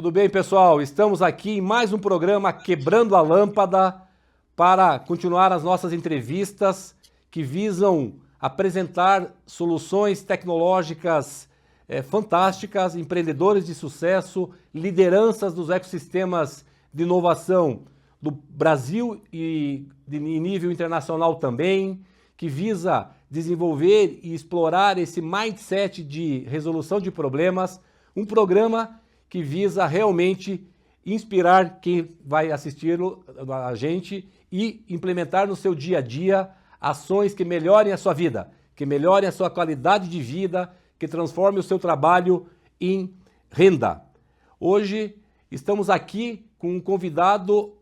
Tudo bem, pessoal? Estamos aqui em mais um programa Quebrando a Lâmpada para continuar as nossas entrevistas que visam apresentar soluções tecnológicas fantásticas, empreendedores de sucesso, lideranças dos ecossistemas de inovação do Brasil e em nível internacional também, que visa desenvolver e explorar esse mindset de resolução de problemas, um programa que visa realmente inspirar quem vai assistir a gente e implementar no seu dia a dia ações que melhorem a sua vida, que melhorem a sua qualidade de vida, que transformem o seu trabalho em renda. Hoje estamos aqui com um convidado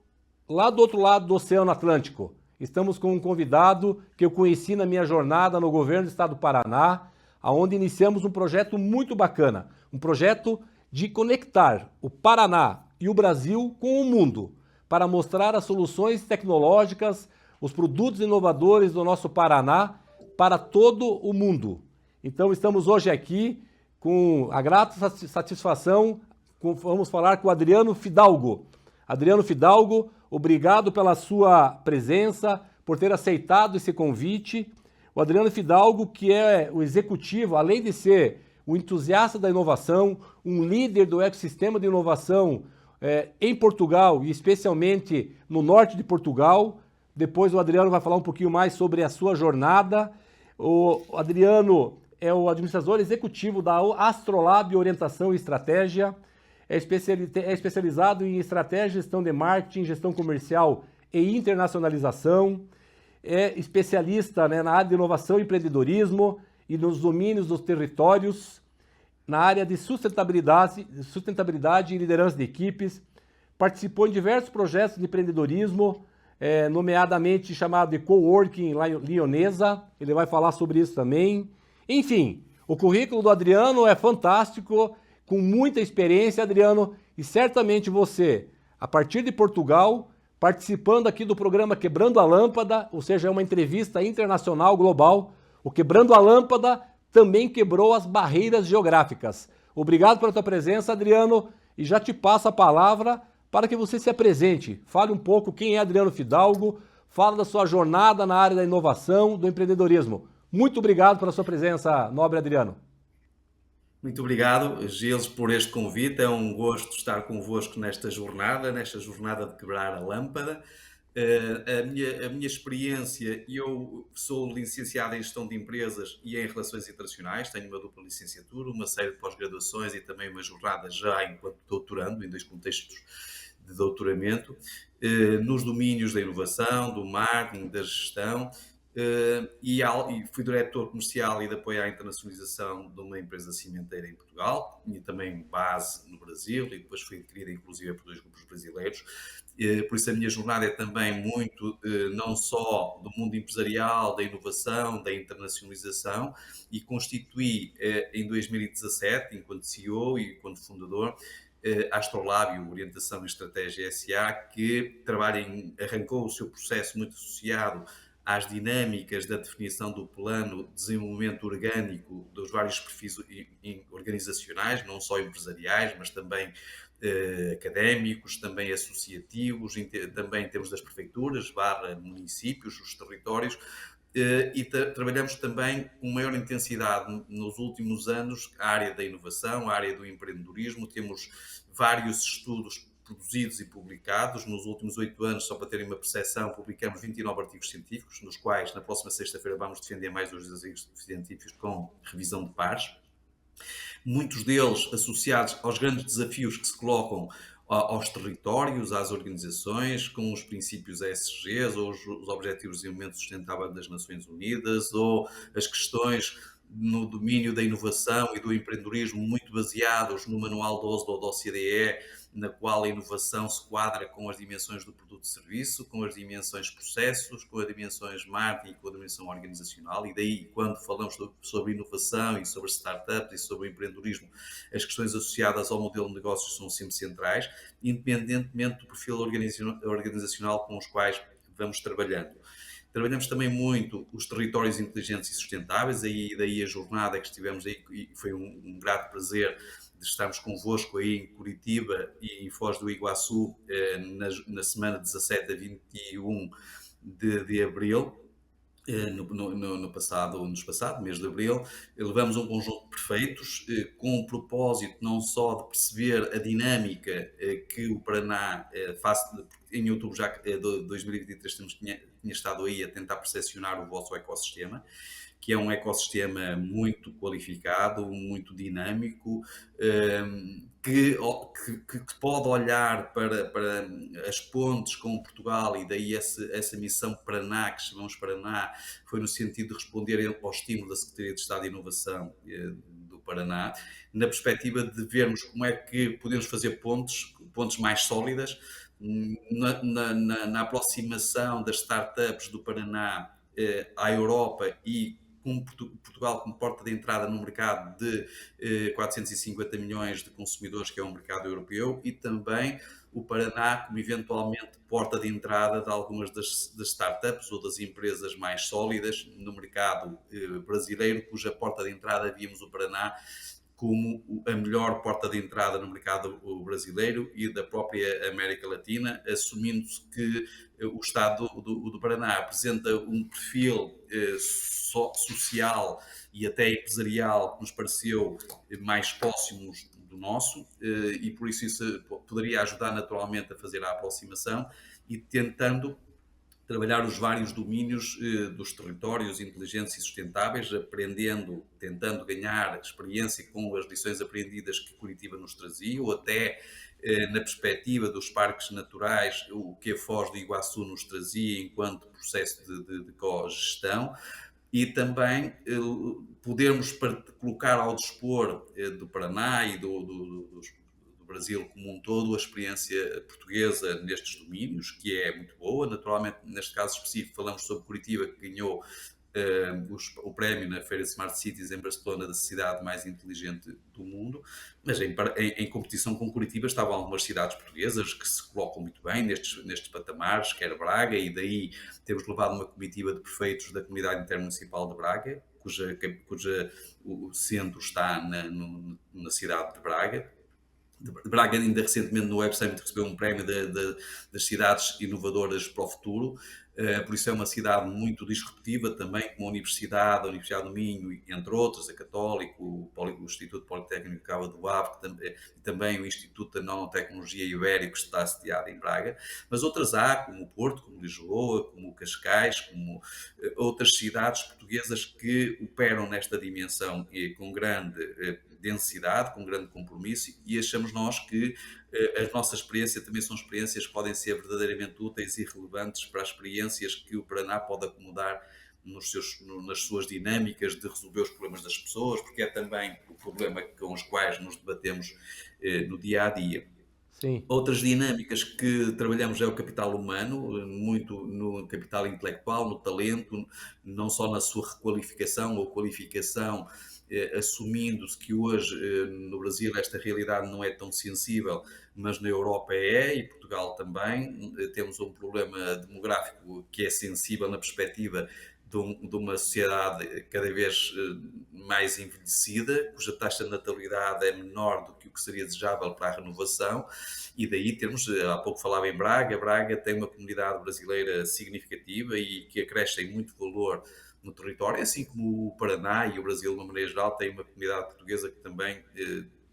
lá do outro lado do Oceano Atlântico. Estamos com um convidado que eu conheci na minha jornada no governo do estado do Paraná, onde iniciamos um projeto muito bacana, um projeto de conectar o Paraná e o Brasil com o mundo, para mostrar as soluções tecnológicas, os produtos inovadores do nosso Paraná para todo o mundo. Então estamos hoje aqui com a grata satisfação, vamos falar com o Adriano Fidalgo. Adriano Fidalgo, obrigado pela sua presença, por ter aceitado esse convite. O Adriano Fidalgo, que é o executivo, além de ser o entusiasta da inovação, um líder do ecossistema de inovação em Portugal e especialmente no norte de Portugal. Depois o Adriano vai falar um pouquinho mais sobre a sua jornada. O Adriano é o administrador executivo da Astrolab Orientação e Estratégia, é especializado em estratégia, gestão de marketing, gestão comercial e internacionalização, é especialista na área de inovação e empreendedorismo e nos domínios dos territórios, na área de sustentabilidade e liderança de equipes, participou em diversos projetos de empreendedorismo, nomeadamente chamado de Coworking Lionesa, ele vai falar sobre isso também. Enfim, o currículo do Adriano é fantástico, com muita experiência, Adriano, e certamente você, a partir de Portugal, participando aqui do programa Quebrando a Lâmpada, ou seja, é uma entrevista internacional, global. O Quebrando a Lâmpada também quebrou as barreiras geográficas. Obrigado pela tua presença, Adriano, e já te passo a palavra para que você se apresente. Fale um pouco quem é Adriano Fidalgo, fala da sua jornada na área da inovação, do empreendedorismo. Muito obrigado pela sua presença, nobre Adriano. Muito obrigado, Gilles, por este convite. É um gosto estar convosco nesta jornada de quebrar a lâmpada. A minha experiência, eu sou licenciado em Gestão de Empresas e em Relações Internacionais, tenho uma dupla licenciatura, uma série de pós-graduações e também uma jornada já enquanto doutorando, em 2 contextos de doutoramento, nos domínios da inovação, do marketing, da gestão, e fui diretor comercial e de apoio à internacionalização de uma empresa cimenteira em Portugal, e também base no Brasil, e depois fui adquirida inclusive por 2 grupos brasileiros. Por isso a minha jornada é também muito, não só do mundo empresarial, da inovação, da internacionalização, e constituí em 2017, enquanto CEO e enquanto fundador, a Astrolab Orientação e Estratégia SA, que arrancou o seu processo muito associado às dinâmicas da definição do plano de desenvolvimento orgânico dos vários perfis organizacionais, não só empresariais, mas também académicos, também associativos, também em termos das prefeituras, municípios, os territórios, e trabalhamos também com maior intensidade nos últimos anos a área da inovação, a área do empreendedorismo. Temos vários estudos produzidos e publicados. Nos últimos 8 anos, só para terem uma percepção, publicamos 29 artigos científicos, nos quais, na próxima sexta-feira, vamos defender mais 2 artigos científicos com revisão de pares. Muitos deles associados aos grandes desafios que se colocam aos territórios, às organizações, com os princípios ESGs, ou os Objetivos de Desenvolvimento Sustentável das Nações Unidas, ou as questões no domínio da inovação e do empreendedorismo, muito baseados no Manual de Oslo da OCDE, na qual a inovação se quadra com as dimensões do produto e serviço, com as dimensões processos, com as dimensões marketing e com a dimensão organizacional. E daí, quando falamos sobre inovação e sobre startups e sobre empreendedorismo, as questões associadas ao modelo de negócios são sempre centrais, independentemente do perfil organizacional com os quais vamos trabalhando. Trabalhamos também muito os territórios inteligentes e sustentáveis, daí a jornada que estivemos aí, e foi um grato prazer de estarmos convosco aí em Curitiba e em Foz do Iguaçu na semana 17 a 21 de abril. Nos passado mês de abril, levamos um conjunto de prefeitos com o propósito não só de perceber a dinâmica que o Paraná faz, porque em outubro já de 2023 tinha estado aí a tentar percepcionar o vosso ecossistema, que é um ecossistema muito qualificado, muito dinâmico, que pode olhar para as pontes com Portugal, e daí essa missão Paraná, que chamamos Paraná, foi no sentido de responder ao estímulo da Secretaria de Estado de Inovação do Paraná, na perspectiva de vermos como é que podemos fazer pontes mais sólidas na aproximação das startups do Paraná à Europa, e com Portugal como porta de entrada no mercado de 450 milhões de consumidores, que é um mercado europeu, e também o Paraná como eventualmente porta de entrada de algumas das startups ou das empresas mais sólidas no mercado brasileiro, cuja porta de entrada víamos o Paraná como a melhor porta de entrada no mercado brasileiro e da própria América Latina, assumindo-se que o Estado do Paraná apresenta um perfil social e até empresarial que nos pareceu mais próximos do nosso, e por isso poderia ajudar naturalmente a fazer a aproximação e tentando trabalhar os vários domínios dos territórios inteligentes e sustentáveis, tentando ganhar experiência com as lições aprendidas que Curitiba nos trazia, ou até na perspectiva dos parques naturais, o que a Foz do Iguaçu nos trazia enquanto processo de cogestão, e também podermos colocar ao dispor do Paraná e do Brasil como um todo a experiência portuguesa nestes domínios, que é muito boa. Naturalmente, neste caso específico, falamos sobre Curitiba, que ganhou o prémio na Feira de Smart Cities em Barcelona da cidade mais inteligente do mundo, mas em competição com Curitiba estavam algumas cidades portuguesas que se colocam muito bem nestes patamares, quer Braga, e daí temos levado uma comitiva de prefeitos da Comunidade Intermunicipal de Braga, cuja o centro está na cidade de Braga. Braga, ainda recentemente no Web Summit, recebeu um prémio das cidades inovadoras para o futuro, por isso é uma cidade muito disruptiva também, como a Universidade do Minho, entre outras, a Católico, o Instituto Politécnico de Cabo do Ave, e também o Instituto da Nanotecnologia Ibérico, que está sediado em Braga, mas outras há, como o Porto, como Lisboa, como Cascais, como outras cidades portuguesas que operam nesta dimensão com grande densidade, com grande compromisso, e achamos nós que a nossa experiência também são experiências que podem ser verdadeiramente úteis e relevantes para as experiências que o Paraná pode acomodar nas suas dinâmicas de resolver os problemas das pessoas, porque é também o problema com os quais nos debatemos no dia a dia. Sim. Outras dinâmicas que trabalhamos é o capital humano, muito no capital intelectual, no talento, não só na sua requalificação ou qualificação, assumindo-se que hoje no Brasil esta realidade não é tão sensível, mas na Europa e Portugal também. Temos um problema demográfico que é sensível na perspectiva de uma sociedade cada vez mais envelhecida, cuja taxa de natalidade é menor do que o que seria desejável para a renovação, e daí temos, há pouco falava em Braga tem uma comunidade brasileira significativa e que acresce em muito valor no território, assim como o Paraná e o Brasil, de uma maneira geral, tem uma comunidade portuguesa que também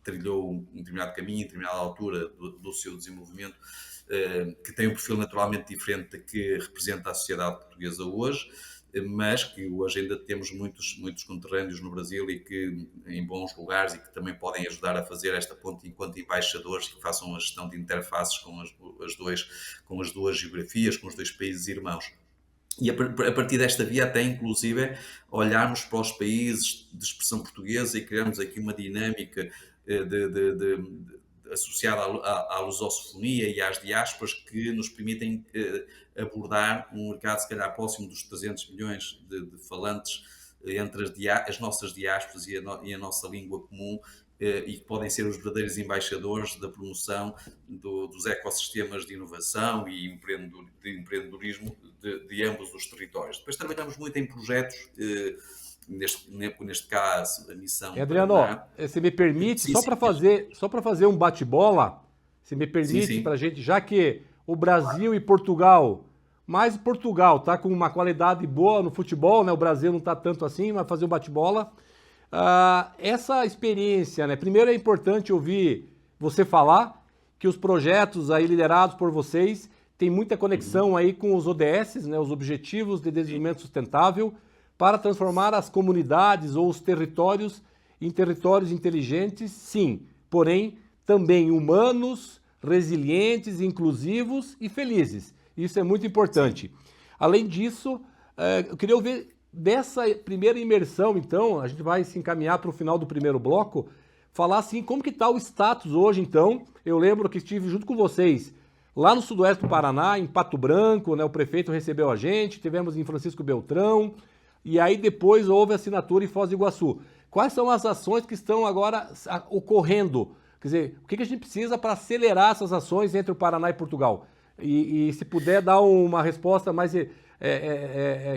trilhou um determinado caminho, em determinada altura do seu desenvolvimento, que tem um perfil naturalmente diferente da que representa a sociedade portuguesa hoje, mas que hoje ainda temos muitos conterrâneos no Brasil e que em bons lugares, e que também podem ajudar a fazer esta ponte enquanto embaixadores que façam a gestão de interfaces com as duas geografias, com os dois países irmãos. E a partir desta via até inclusive olharmos para os países de expressão portuguesa e criarmos aqui uma dinâmica associada à lusosfonia e às diásporas que nos permitem abordar um mercado se calhar próximo dos 300 milhões de falantes entre as nossas diásporas e a nossa língua comum, e que podem ser os verdadeiros embaixadores da promoção dos ecossistemas de inovação e de empreendedorismo de ambos os territórios. Depois trabalhamos muito em projetos neste caso, a missão Adriano, Paraná. se me permite, Sim, só para fazer um bate-bola, se me sim, permite, sim. para a gente, já que o Brasil e Portugal, mais Portugal, tá com uma qualidade boa no futebol, né? O Brasil não tá tanto assim, mas fazer um bate-bola. Essa experiência, né? Primeiro é importante ouvir você falar que os projetos aí liderados por vocês têm muita conexão aí com os ODS, né? Os Objetivos de Desenvolvimento Sustentável, para transformar as comunidades ou os territórios em territórios inteligentes, sim, porém também humanos, resilientes, inclusivos e felizes. Isso é muito importante. Além disso, eu queria ouvir dessa primeira imersão, então, a gente vai se encaminhar para o final do primeiro bloco, falar assim, como que está o status hoje, então. Eu lembro que estive junto com vocês lá no sudoeste do Paraná, em Pato Branco, né, o prefeito recebeu a gente, tivemos em Francisco Beltrão, e aí depois houve assinatura em Foz do Iguaçu. Quais são as ações que estão agora ocorrendo? Quer dizer, o que a gente precisa para acelerar essas ações entre o Paraná e Portugal? E se puder dar uma resposta mais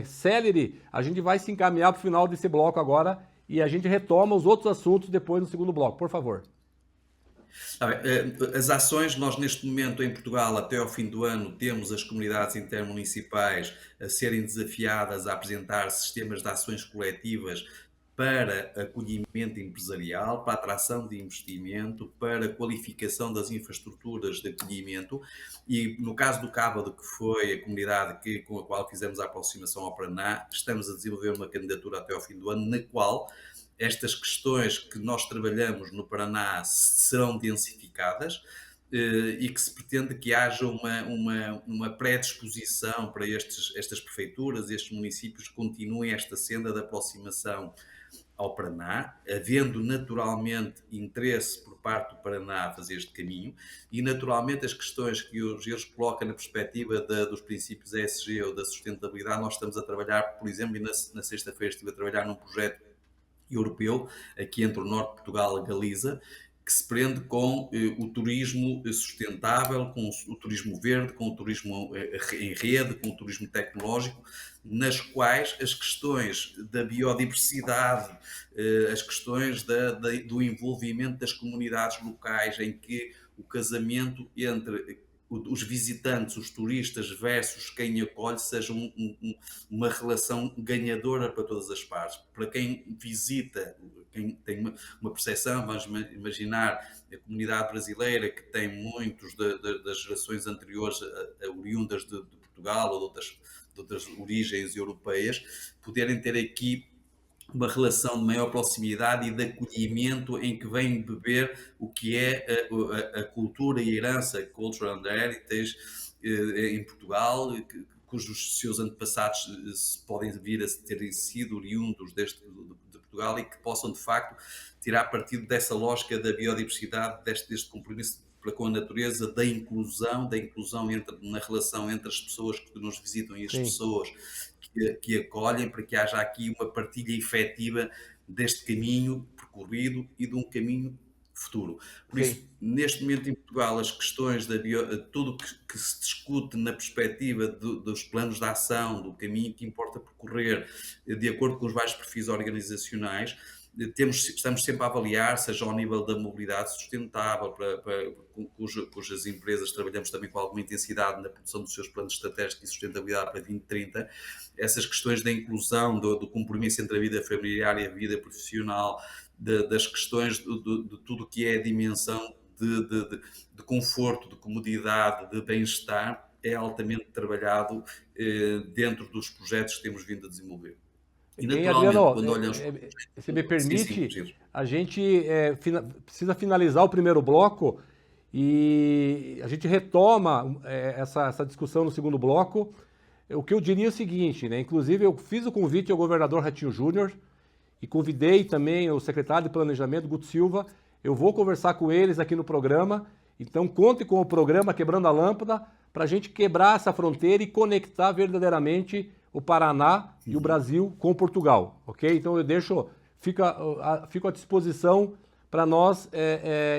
célere, a gente vai se encaminhar para o final desse bloco agora e a gente retoma os outros assuntos depois no segundo bloco. Por favor. As ações, nós neste momento em Portugal, até ao fim do ano, temos as comunidades intermunicipais a serem desafiadas a apresentar sistemas de ações coletivas para acolhimento empresarial, para atração de investimento, para qualificação das infraestruturas de acolhimento. E no caso do Cábado, que foi a comunidade com a qual fizemos a aproximação ao Paraná, estamos a desenvolver uma candidatura até ao fim do ano, na qual estas questões que nós trabalhamos no Paraná serão densificadas e que se pretende que haja uma predisposição para estas prefeituras, estes municípios, que continuem esta senda de aproximação ao Paraná, havendo naturalmente interesse por parte do Paraná a fazer este caminho e naturalmente as questões que o Gilles coloca na perspectiva dos princípios ESG ou da sustentabilidade, nós estamos a trabalhar, por exemplo, e na sexta-feira estive a trabalhar num projeto europeu, aqui entre o norte de Portugal e Galiza, que se prende com o turismo sustentável, com o turismo verde, com o turismo em rede, com o turismo tecnológico, nas quais as questões da biodiversidade, as questões do envolvimento das comunidades locais, em que o casamento entre os visitantes, os turistas versus quem acolhe, seja uma relação ganhadora para todas as partes. Para quem visita, quem tem uma percepção, vamos imaginar a comunidade brasileira, que tem muitos das gerações anteriores oriundas de Portugal ou de outras origens europeias, poderem ter aqui uma relação de maior proximidade e de acolhimento em que vêm beber o que é a cultura e a herança, Cultural and Heritage, em Portugal, cujos seus antepassados podem vir a terem sido oriundos de Portugal e que possam, de facto, tirar partido dessa lógica da biodiversidade, deste compromisso para com a natureza, da inclusão na relação entre as pessoas que nos visitam e as Sim. pessoas que acolhem, para que haja aqui uma partilha efetiva deste caminho percorrido e de um caminho futuro. Por Sim. isso, neste momento em Portugal, as questões tudo que se discute na perspectiva dos planos de ação, do caminho que importa percorrer, de acordo com os vários perfis organizacionais, estamos sempre a avaliar, seja ao nível da mobilidade sustentável, cujas empresas trabalhamos também com alguma intensidade na produção dos seus planos estratégicos de sustentabilidade para 2030, essas questões da inclusão, do compromisso entre a vida familiar e a vida profissional, das questões de tudo o que é a dimensão de conforto, de comodidade, de bem-estar, é altamente trabalhado dentro dos projetos que temos vindo a desenvolver. E naturalmente, Adriano, quando olhamos... se me permite, sim. A gente precisa finalizar o primeiro bloco e a gente retoma essa discussão no segundo bloco. O que eu diria é o seguinte, né? Inclusive eu fiz o convite ao governador Ratinho Júnior e convidei também o secretário de Planejamento, Guto Silva. Eu vou conversar com eles aqui no programa, então conte com o programa Quebrando a Lâmpada para a gente quebrar essa fronteira e conectar verdadeiramente o Paraná e o Brasil com Portugal, ok? Então eu fico à disposição para nós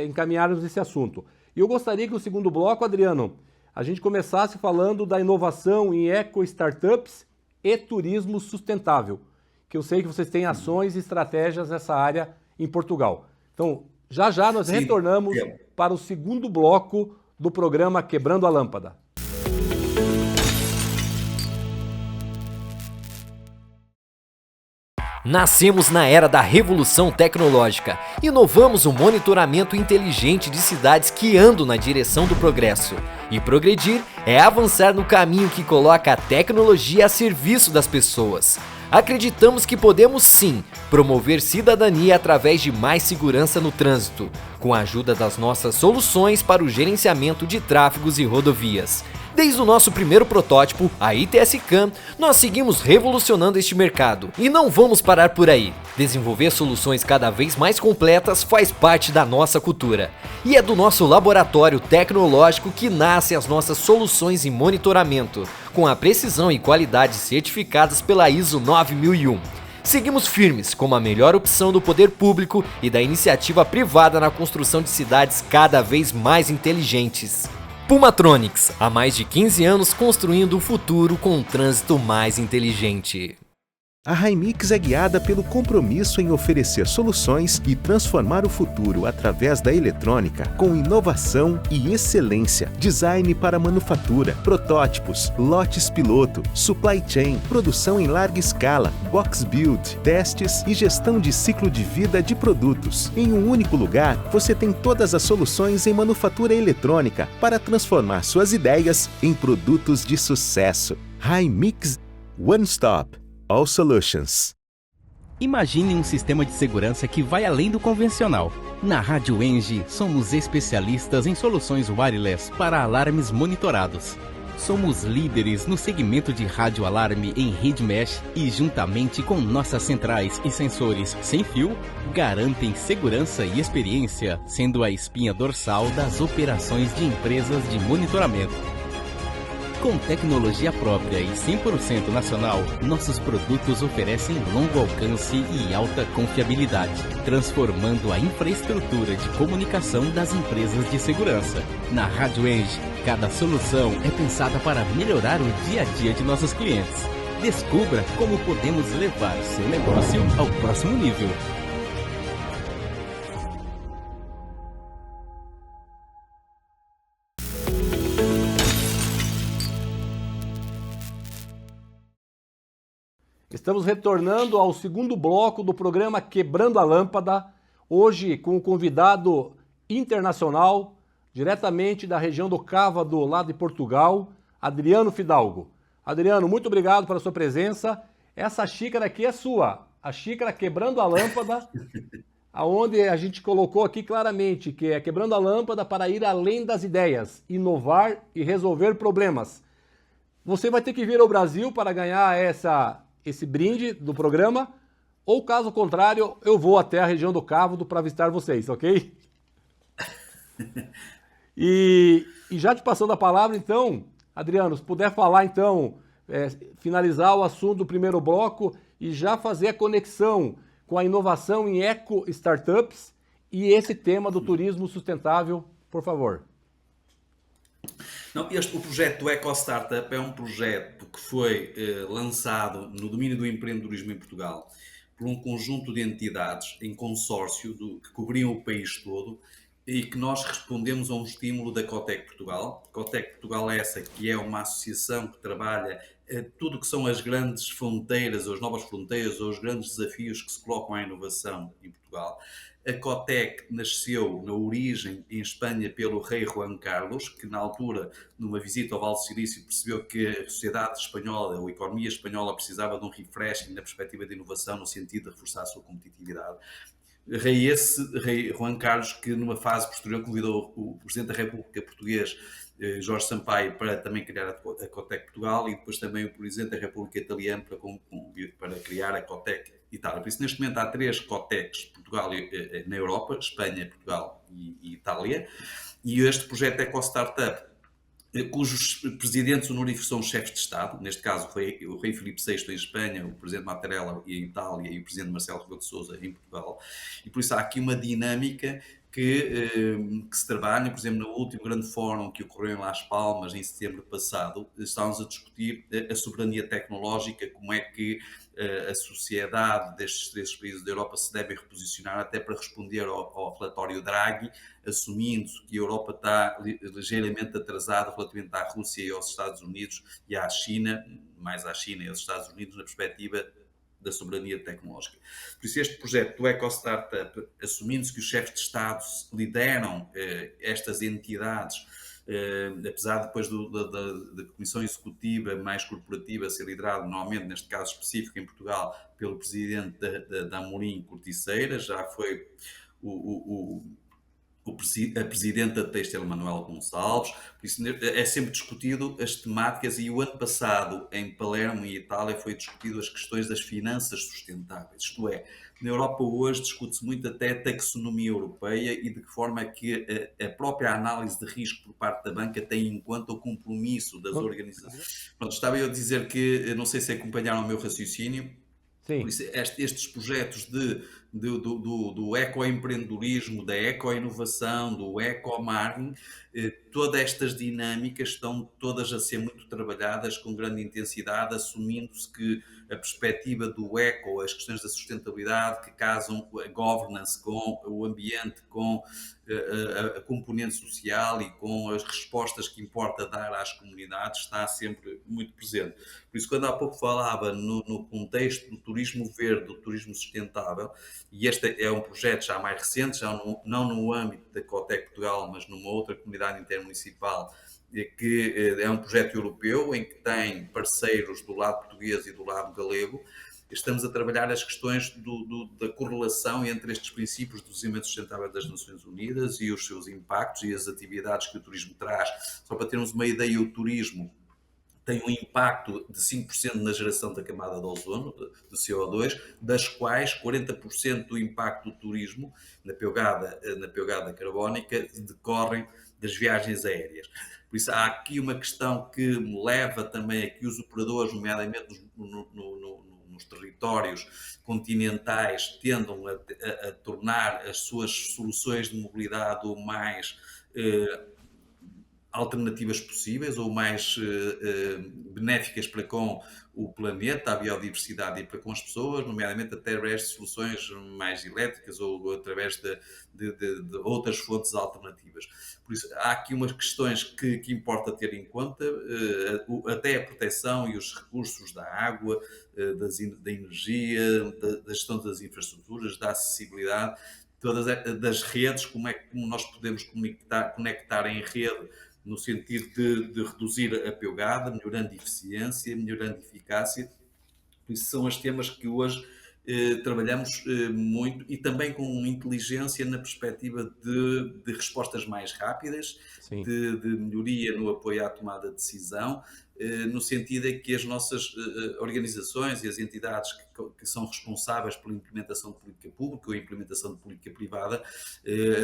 encaminharmos esse assunto. E eu gostaria que no segundo bloco, Adriano, a gente começasse falando da inovação em eco-startups e turismo sustentável, que eu sei que vocês têm ações e estratégias nessa área em Portugal. Então, já já nós retornamos para o segundo bloco do programa Quebrando a Lâmpada. Nascemos na era da revolução tecnológica. Inovamos o monitoramento inteligente de cidades que andam na direção do progresso. E progredir é avançar no caminho que coloca a tecnologia a serviço das pessoas. Acreditamos que podemos sim promover cidadania através de mais segurança no trânsito, com a ajuda das nossas soluções para o gerenciamento de tráfegos e rodovias. Desde o nosso primeiro protótipo, a ITS Cam, nós seguimos revolucionando este mercado e não vamos parar por aí. Desenvolver soluções cada vez mais completas faz parte da nossa cultura. E é do nosso laboratório tecnológico que nascem as nossas soluções em monitoramento, com a precisão e qualidade certificadas pela ISO 9001. Seguimos firmes como a melhor opção do poder público e da iniciativa privada na construção de cidades cada vez mais inteligentes. Pumatronics, há mais de 15 anos construindo um futuro com um trânsito mais inteligente. A Highmix é guiada pelo compromisso em oferecer soluções e transformar o futuro através da eletrônica com inovação e excelência. Design para manufatura, protótipos, lotes piloto, supply chain, produção em larga escala, box build, testes e gestão de ciclo de vida de produtos. Em um único lugar, você tem todas as soluções em manufatura eletrônica para transformar suas ideias em produtos de sucesso. Highmix One Stop. All Solutions. Imagine um sistema de segurança que vai além do convencional. Na Rádio Engie, somos especialistas em soluções wireless para alarmes monitorados. Somos líderes no segmento de rádio alarme em rede mesh e, juntamente com nossas centrais e sensores sem fio, garantem segurança e experiência, sendo a espinha dorsal das operações de empresas de monitoramento. Com tecnologia própria e 100% nacional, nossos produtos oferecem longo alcance e alta confiabilidade, transformando a infraestrutura de comunicação das empresas de segurança. Na Rádio Engie, cada solução é pensada para melhorar o dia a dia de nossos clientes. Descubra como podemos levar seu negócio ao próximo nível. Estamos retornando ao segundo bloco do programa Quebrando a Lâmpada, hoje com um convidado internacional, diretamente da região do Cávado, lá de Portugal, Adriano Fidalgo. Adriano, muito obrigado pela sua presença. Essa xícara aqui é sua, a xícara Quebrando a Lâmpada, aonde a gente colocou aqui claramente que é quebrando a lâmpada para ir além das ideias, inovar e resolver problemas. Você vai ter que vir ao Brasil para ganhar esse brinde do programa, ou caso contrário, eu vou até a região do Cávado para visitar vocês, ok? E já te passando a palavra, então, Adriano, se puder falar, então, finalizar o assunto do primeiro bloco e já fazer a conexão com a inovação em eco-startups e esse tema do turismo sustentável, por favor. Não, o projeto do EcoStartup é um projeto que foi lançado no domínio do empreendedorismo em Portugal por um conjunto de entidades em consórcio que cobriam o país todo e que nós respondemos a um estímulo da Cotec Portugal. Cotec Portugal é essa que é uma associação que trabalha tudo que são as grandes fronteiras, as novas fronteiras ou os grandes desafios que se colocam à inovação em Portugal. A Cotec nasceu na origem em Espanha pelo rei Juan Carlos, que na altura, numa visita ao Vale do Silício, percebeu que a sociedade espanhola, ou a economia espanhola, precisava de um refreshing na perspectiva de inovação, no sentido de reforçar a sua competitividade. Rei Juan Carlos, que numa fase posterior convidou o Presidente da República Português, Jorge Sampaio, para também criar a Cotec Portugal, e depois também o Presidente da República Italiana para criar a Cotec Itália. Por isso, neste momento, há 3 Cotecs, Portugal na Europa, Espanha, Portugal e Itália, e este projeto EcoStartup, cujos presidentes honoríficos são chefes de Estado, neste caso o rei Filipe VI em Espanha, o presidente Mattarella em Itália e o presidente Marcelo Rebelo de Sousa em Portugal, e por isso há aqui uma dinâmica que se trabalha, por exemplo, no último grande fórum que ocorreu em Las Palmas, em setembro passado, estávamos a discutir a soberania tecnológica, como é que a sociedade destes três países da Europa se deve reposicionar até para responder ao relatório Draghi, assumindo que a Europa está ligeiramente atrasada relativamente à Rússia e aos Estados Unidos e à China, mais à China e aos Estados Unidos, na perspectiva da soberania tecnológica. Por isso, este projeto do Eco-Startup, assumindo-se que os chefes de Estado lideram estas entidades, apesar depois da Comissão Executiva mais corporativa ser liderada, normalmente, neste caso específico em Portugal, pelo presidente da Amorim Corticeira, já foi a presidente da Têxtil, Manuel Gonçalves, por isso é sempre discutido as temáticas, e o ano passado, em Palermo, em Itália, foi discutido as questões das finanças sustentáveis, isto é, na Europa hoje discute-se muito até a taxonomia europeia e de que forma é que a própria análise de risco por parte da banca tem em conta o compromisso das organizações. Pronto, estava eu a dizer que, não sei se acompanharam o meu raciocínio. Sim. Por isso, estes projetos do ecoempreendedorismo, da ecoinovação, do ecomarketing, todas estas dinâmicas estão todas a ser muito trabalhadas com grande intensidade, assumindo-se que a perspectiva do eco, as questões da sustentabilidade, que casam a governance com o ambiente, com a componente social e com as respostas que importa dar às comunidades, está sempre muito presente. Por isso, quando há pouco falava no contexto do turismo verde, do turismo sustentável, e este é um projeto já mais recente, já não no âmbito da Cotec Portugal, mas numa outra comunidade intermunicipal, que é um projeto europeu em que tem parceiros do lado português e do lado galego. Estamos a trabalhar as questões da correlação entre estes princípios do desenvolvimento sustentável das Nações Unidas e os seus impactos e as atividades que o turismo traz. Só para termos uma ideia, o turismo tem um impacto de 5% na geração da camada de ozono, do CO2, das quais 40% do impacto do turismo na pegada carbónica decorrem das viagens aéreas. Por isso, há aqui uma questão que me leva também a que os operadores, nomeadamente nos territórios continentais, tendam a tornar as suas soluções de mobilidade o mais alternativas possíveis ou mais benéficas para com o planeta, a biodiversidade e para com as pessoas, nomeadamente através de soluções mais elétricas ou através de outras fontes alternativas. Por isso, há aqui umas questões que importa ter em conta, até a proteção e os recursos da água, da energia, da gestão das infraestruturas, da acessibilidade, todas das redes, como nós podemos conectar em rede, no sentido de reduzir a pegada, melhorando a eficiência, melhorando a eficácia. Por isso são os temas que hoje trabalhamos muito, e também com inteligência na perspectiva de respostas mais rápidas, de melhoria no apoio à tomada de decisão, no sentido de que as nossas organizações e as entidades que são responsáveis pela implementação de política pública ou implementação de política privada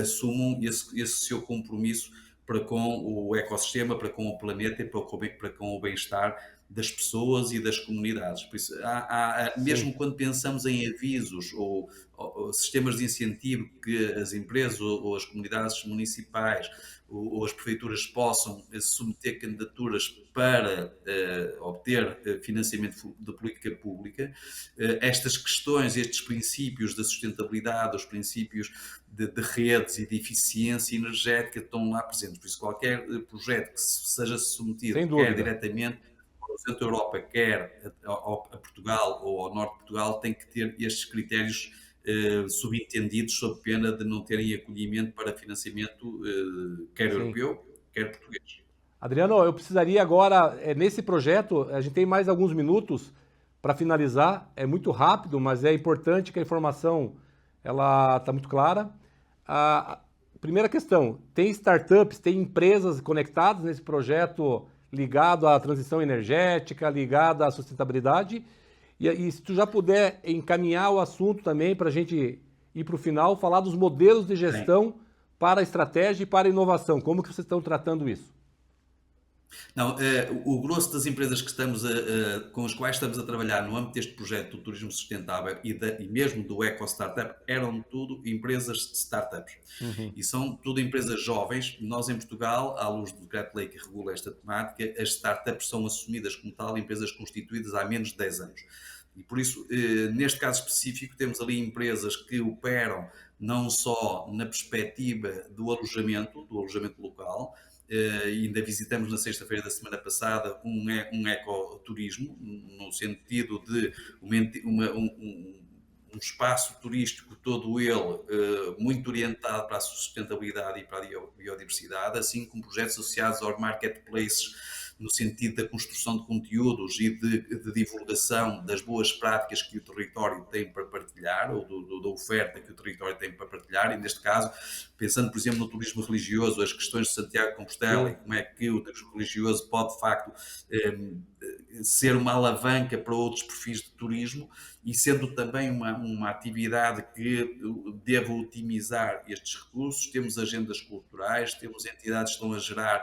assumam esse seu compromisso para com o ecossistema, para com o planeta e para com o bem-estar das pessoas e das comunidades. Por isso, mesmo quando pensamos em avisos ou sistemas de incentivo que as empresas ou as comunidades municipais ou as prefeituras possam submeter candidaturas para obter financiamento de política pública, estas questões, estes princípios da sustentabilidade, os princípios de redes e de eficiência energética estão lá presentes. Por isso, qualquer projeto que seja submetido, quer diretamente ao centro da Europa, quer a Portugal ou ao norte de Portugal, tem que ter estes critérios subentendidos, sob pena de não terem acolhimento para financiamento quer europeu, quer português. Adriano, eu precisaria agora, nesse projeto, a gente tem mais alguns minutos para finalizar, é muito rápido, mas é importante que a informação ela está muito clara. A primeira questão, tem startups, tem empresas conectadas nesse projeto ligado à transição energética, ligado à sustentabilidade? E se tu já puder encaminhar o assunto também para a gente ir para o final, falar dos modelos de gestão para a estratégia e para a inovação, como que vocês estão tratando isso? Não, o grosso das empresas com as quais estamos a trabalhar no âmbito deste projeto do turismo sustentável e mesmo do Eco Startup eram tudo empresas startups. Uhum. E são tudo empresas jovens. Nós em Portugal, à luz do decreto-lei que regula esta temática, as startups são assumidas como tal empresas constituídas há menos de 10 anos. E por isso, neste caso específico, temos ali empresas que operam não só na perspectiva do alojamento local. Ainda visitamos na sexta-feira da semana passada um ecoturismo, no sentido de um espaço turístico todo ele muito orientado para a sustentabilidade e para a biodiversidade, assim como projetos associados aos marketplaces, no sentido da construção de conteúdos e de divulgação das boas práticas que o território tem para partilhar, ou da oferta que o território tem para partilhar, e neste caso, pensando, por exemplo, no turismo religioso, as questões de Santiago de Compostela, e como é que o turismo religioso pode, de facto, ser uma alavanca para outros perfis de turismo, e sendo também uma atividade que deve otimizar estes recursos. Temos agendas culturais, temos entidades que estão a gerar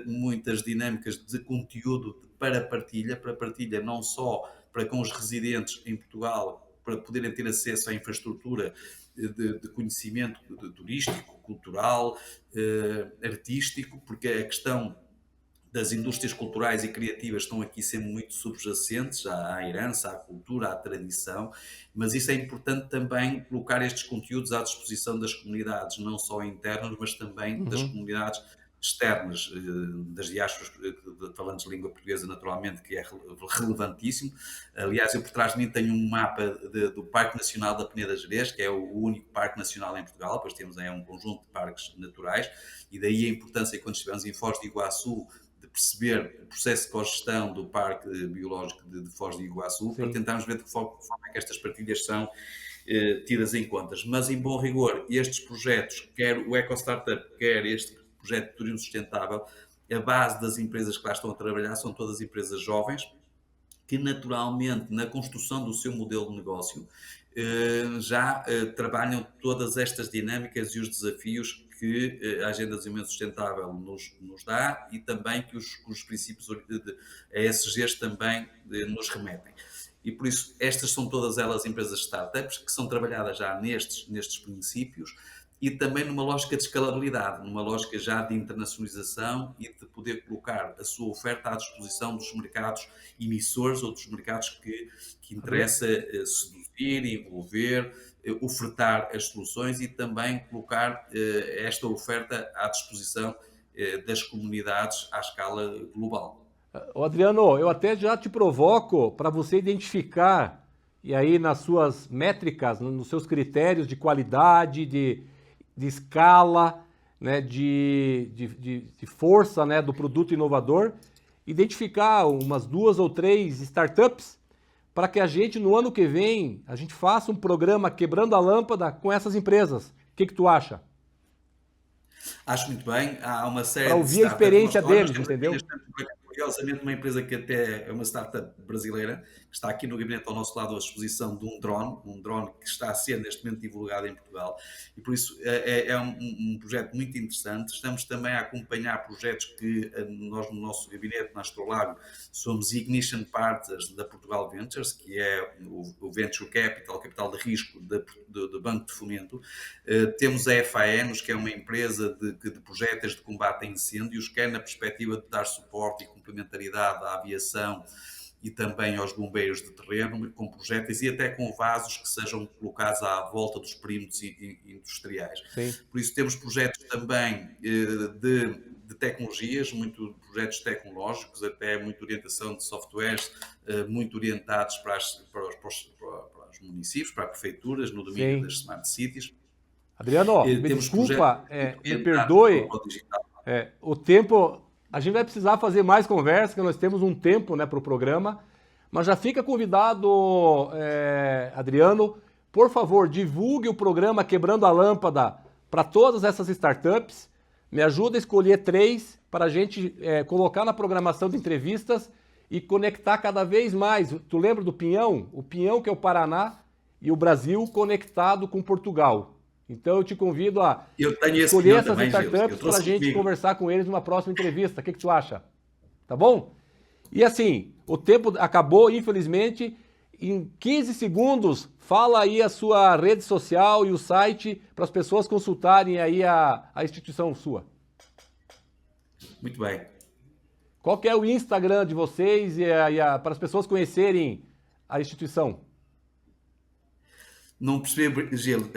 muitas dinâmicas de conteúdo para partilha não só para com os residentes em Portugal, para poderem ter acesso à infraestrutura de conhecimento turístico, cultural, artístico, porque a questão das indústrias culturais e criativas estão aqui sempre muito subjacentes à herança, à cultura, à tradição, mas isso é importante também colocar estes conteúdos à disposição das comunidades, não só internas, mas também das comunidades externas, das diásporas falantes de língua portuguesa, naturalmente, que é relevantíssimo. Aliás, eu por trás de mim tenho um mapa do Parque Nacional da Peneda Gerês, que é o único parque nacional em Portugal, depois temos um conjunto de parques naturais, e daí a importância, quando estivemos em Foz de Iguaçu, de perceber o processo de cogestão do Parque Biológico de Foz de Iguaçu, para tentarmos ver de que forma é que estas partilhas são tidas em contas. Mas, em bom rigor, estes projetos, quer o Eco Startup, quer este projeto de turismo sustentável, a base das empresas que lá estão a trabalhar são todas empresas jovens, que naturalmente, na construção do seu modelo de negócio, já trabalham todas estas dinâmicas e os desafios que a Agenda de Desenvolvimento Sustentável nos dá, e também que os princípios ESGs também nos remetem. E por isso, estas são todas elas empresas startups que são trabalhadas já nestes princípios, e também numa lógica de escalabilidade, numa lógica já de internacionalização e de poder colocar a sua oferta à disposição dos mercados emissores ou dos mercados que interessa seduzir, envolver, ofertar as soluções, e também colocar esta oferta à disposição das comunidades à escala global. Adriano, eu até já te provoco para você identificar, e aí nas suas métricas, nos seus critérios de qualidade, de escala, né, de força, né, do produto inovador, identificar umas 2 ou 3 startups para que a gente, no ano que vem, a gente faça um programa Quebrando a Lâmpada com essas empresas. O que tu acha? Acho muito bem. Há uma série para ouvir a experiência deles, entendeu? Curiosamente, uma empresa que até é uma startup brasileira, que está aqui no gabinete ao nosso lado à exposição de um drone que está a ser neste momento divulgado em Portugal, e por isso é um projeto muito interessante. Estamos também a acompanhar projetos que nós no nosso gabinete, na Astrolago, somos Ignition Partners da Portugal Ventures, que é o Venture Capital, capital de risco do Banco de Fomento. Temos a FAENOS, que é uma empresa de projetos de combate a incêndios, quer na perspectiva de dar suporte e complementaridade à aviação e também aos bombeiros de terreno, com projéteis e até com vasos que sejam colocados à volta dos perímetros industriais. Sim. Por isso temos projetos também de tecnologias, projetos tecnológicos, até muita orientação de softwares, muito orientados para os municípios, para as prefeituras, no domínio das smart cities. Adriano, me desculpa, me perdoe, o tempo... A gente vai precisar fazer mais conversa, que nós temos um tempo, né, para o programa, mas já fica convidado, Adriano, por favor, divulgue o programa Quebrando a Lâmpada para todas essas startups, me ajuda a escolher 3 para a gente colocar na programação de entrevistas e conectar cada vez mais. Tu lembra do Pinhão? O Pinhão, que é o Paraná, e o Brasil conectado com Portugal. Então eu te convido a Eu tenho esse escolher guião essas também, Gilles. Eu startups para a trouxe gente comigo. conversar com eles numa próxima entrevista. O que tu acha? Tá bom? E assim, o tempo acabou, infelizmente. Em 15 segundos, fala aí a sua rede social e o site para as pessoas consultarem aí a instituição sua. Muito bem. Qual que é o Instagram de vocês para as pessoas conhecerem a instituição? Não percebi, Gil.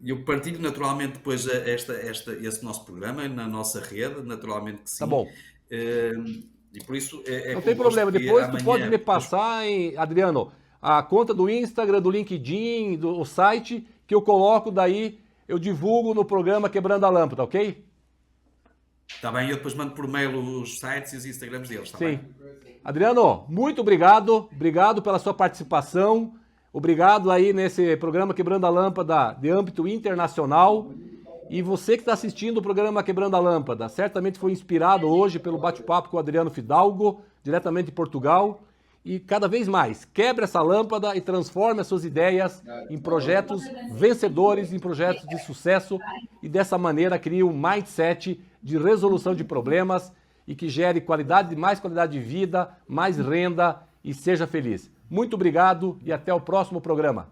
Eu partilho naturalmente depois esse nosso programa na nossa rede, naturalmente que sim. Tá bom. E por isso é Não tem convosco problema. que Depois tu amanhã- pode me passar, Adriano, a conta do Instagram, do LinkedIn, do site, que eu coloco daí, eu divulgo no programa Quebrando a Lâmpada, ok? Está bem, eu depois mando por mail os sites e os Instagrams deles, está Sim. bem? Adriano, muito obrigado. Obrigado pela sua participação. Obrigado aí nesse programa Quebrando a Lâmpada de âmbito internacional. E você que está assistindo o programa Quebrando a Lâmpada, certamente foi inspirado hoje pelo bate-papo com o Adriano Fidalgo, diretamente de Portugal. E cada vez mais, quebre essa lâmpada e transforme as suas ideias em projetos vencedores, em projetos de sucesso. E dessa maneira crie um mindset de resolução de problemas e que gere mais qualidade de vida, mais renda e seja feliz. Muito obrigado e até o próximo programa.